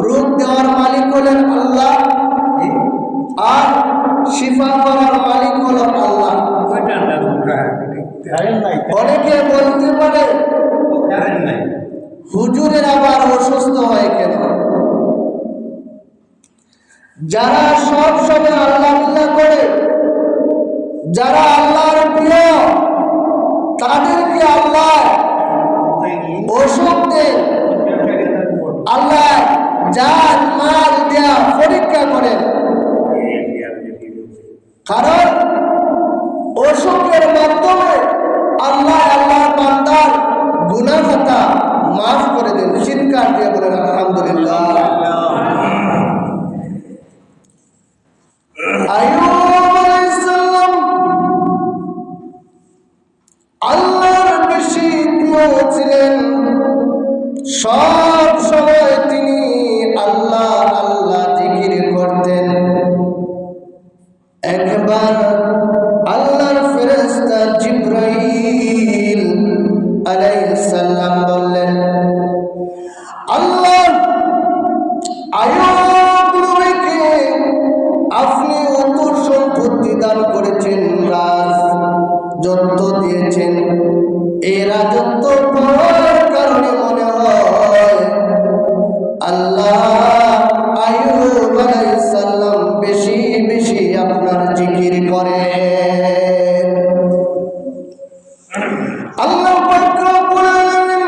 রূপ দেওয়ার মালিক হলেন আল্লাহ, আর শিফা করার মালিক হলেন আল্লাহ। অনেকে বলতে পারে হুজুরের আবার অসুস্থ হয় কেন? যারা সব সময় আল্লাহ আল্লাহ করে, যারা আল্লাহর প্রিয়, তাদেরকে আল্লাহ অসুখ দেন, আল্লাহ জান মাল দেয়া পরীক্ষা করেন। কারণ অসুখের মাধ্যমে আল্লাহ আল্লাহর বান্দার গুনাহ খাতা মাফ করে দেন। চিৎকার দিয়ে বলেন আলহামদুলিল্লাহ। আইয়ুব আলাইহিস সালাম আল্লাহর বেশি প্রিয় ছিলেন। সব সময় তিনি আল্লাহ আল্লাহ জিকির করতেন। একবার আল্লাহর ফেরেশতা জিবরাইল আলাইহিস সালাম বললেন, আল্লাহ আইয়ুব নবীকে আপনি অত সম্পত্তি দান করেছেন, রাজত্ব দিয়েছেন, এই রাজত্ব পাওয়ার কারণে মনে হয় আল্লাহ আইয়ুব আলাইহিস সালাম বেশি বেশি আপনার জিকির করে। আল্লাহ পাক রব্বুল আলামিন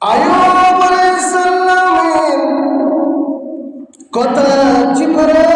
আইয়ুব আলাইহিস সালামের কথা জিবরাইল